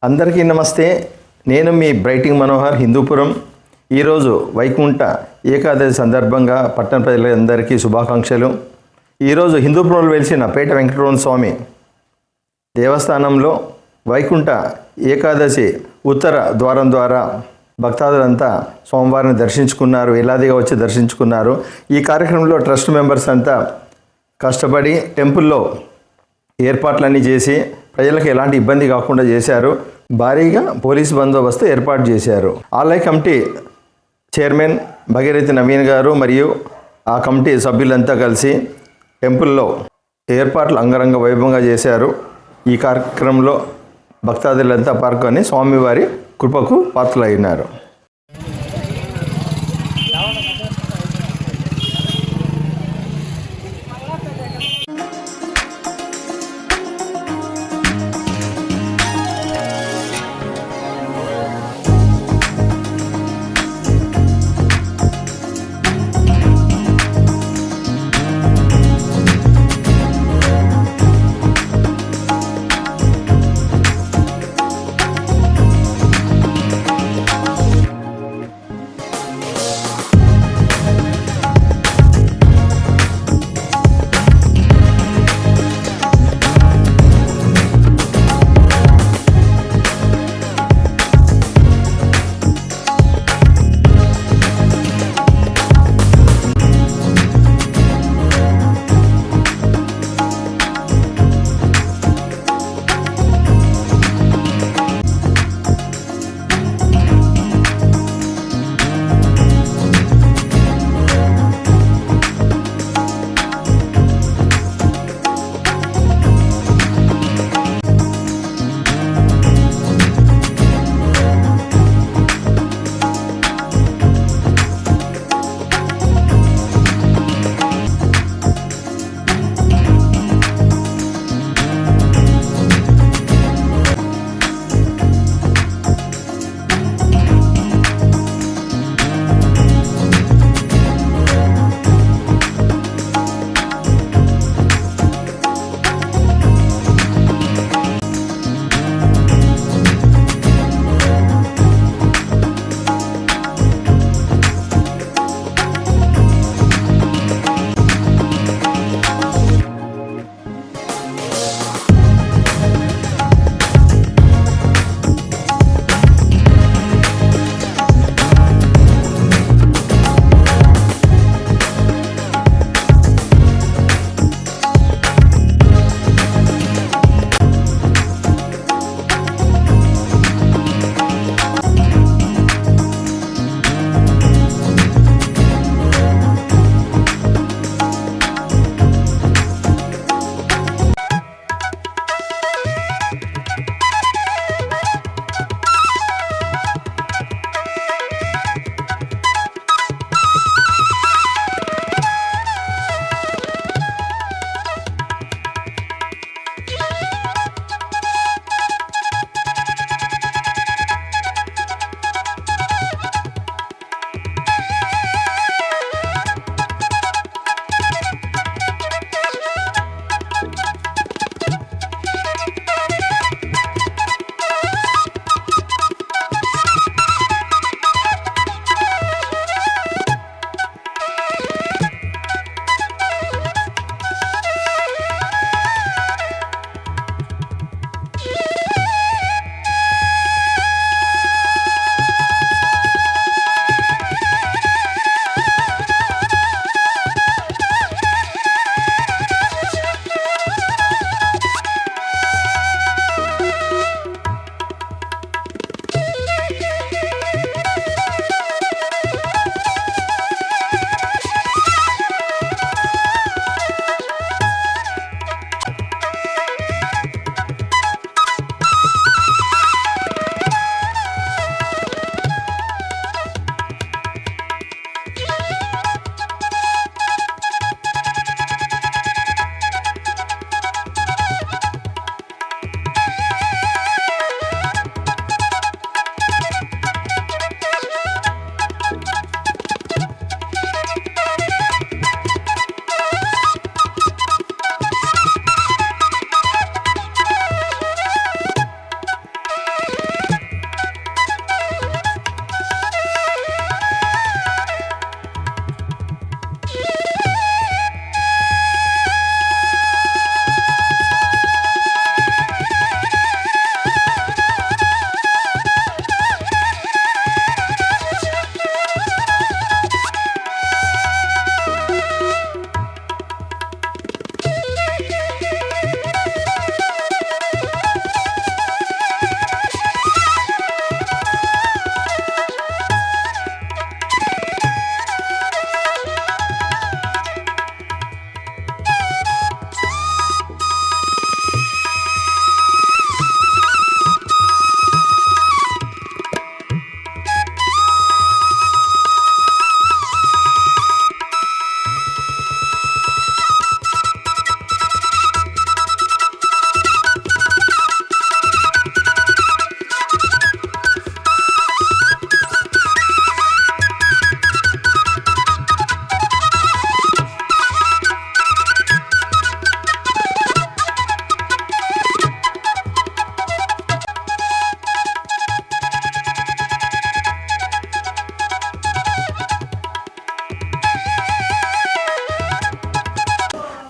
అందరికీ నమస్తే. నేను మీ బ్రైటింగ్ మనోహర్, హిందూపురం. ఈరోజు వైకుంఠ ఏకాదశి సందర్భంగా పట్టణ ప్రజలందరికీ శుభాకాంక్షలు. ఈరోజు హిందూపురంలో వెలిసిన పేట వెంకటరమణ స్వామి దేవస్థానంలో వైకుంఠ ఏకాదశి ఉత్తర ద్వారం ద్వారా భక్తాదులంతా స్వామివారిని దర్శించుకున్నారు, వేలాదిగా వచ్చి దర్శించుకున్నారు. ఈ కార్యక్రమంలో ట్రస్ట్ మెంబర్స్ అంతా కష్టపడి టెంపుల్లో ఏర్పాట్లన్నీ చేసి ప్రజలకు ఎలాంటి ఇబ్బంది కాకుండా చేశారు. భారీగా పోలీసు బందోబస్తు ఏర్పాటు చేశారు. ఆలయ కమిటీ చైర్మన్ భగీరథి నవీన్ గారు మరియు ఆ కమిటీ సభ్యులంతా కలిసి టెంపుల్లో ఏర్పాట్లు అంగరంగ వైభవంగా చేశారు. ఈ కార్యక్రమంలో భక్తాదులంతా పాల్గొని స్వామివారి కృపకు పాత్రలైనారు.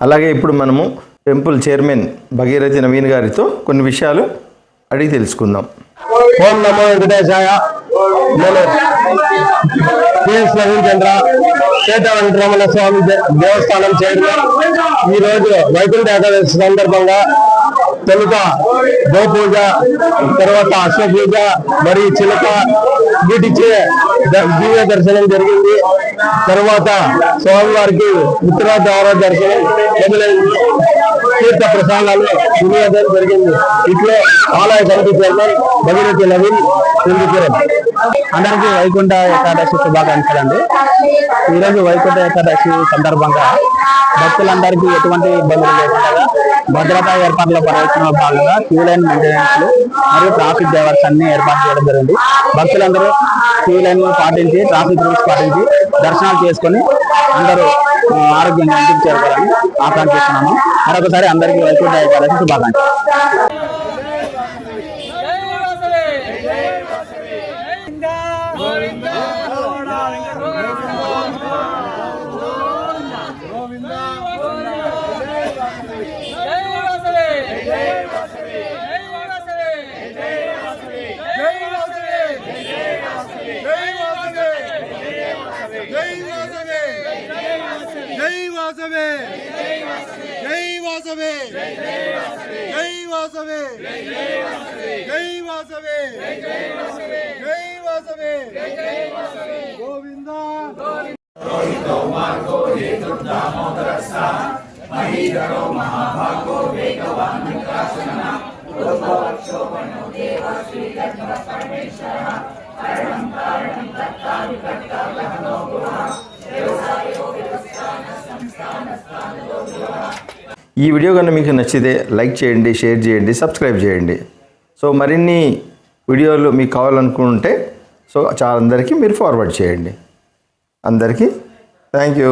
అలాగే ఇప్పుడు మనము టెంపుల్ చైర్మన్ భగీరథి నవీన్ గారితో కొన్ని విషయాలు అడిగి తెలుసుకుందాం. ఓం నమో వెంకటేశాయ. నేను పిఎస్ నవీన్ చంద్ర, పేట వెంకటరమణ స్వామి దేవస్థానం చైర్మన్. ఈ రోజు వైకుంఠ ఏకాదశి సందర్భంగా తొలుత గోపూజ, తర్వాత అశ్వపూజ మరియు చిలక వీటిచే దివ్య దర్శనం జరిగింది. తర్వాత స్వామివారికి ఉత్తరాధార దర్శనం మొదలైంది. తీర్థ ప్రసాదాలు వినియోగం జరిగింది. ఇట్లా ఆలయ కమిటీ చైర్మన్ భగీరథి నవీన్, హిందూపురం. అందరికీ వైకుంఠ ఏకాదశి శుభాకాంక్షలు అండి. ఈరోజు వైకుంఠ ఏకాదశి సందర్భంగా భక్తులందరికీ ఎటువంటి ఇబ్బందులు లేకుండా భద్రతా ఏర్పాట్ల పర్యవేక్షణలో భాగంగా క్యూ లైన్ మెయింటెనెన్స్ మరియు ట్రాఫిక్ డ్రైవర్స్ అన్ని ఏర్పాటు చేయడం జరిగింది. భక్తులందరూ క్యూ లైన్ పాటించి, ట్రాఫిక్ రూల్స్ పాటించి దర్శనాలు చేసుకొని అందరూ ఆరోగ్యంగా ఇంటికి చేరుకోవాలని ఆకాంక్షిస్తున్నాను. మరొకసారి అందరికీ వైకుంఠ ఏకాదశి శుభాకాంక్షలు. ఈ వీడియో కనుక మీకు నచ్చితే లైక్ చేయండి, షేర్ చేయండి, సబ్స్క్రైబ్ చేయండి. సో మరిన్ని వీడియోలు మీకు కావాలనుకుంటే సో చాలా అందరికీ మీరు ఫార్వర్డ్ చేయండి. అందరికీ థ్యాంక్ యూ.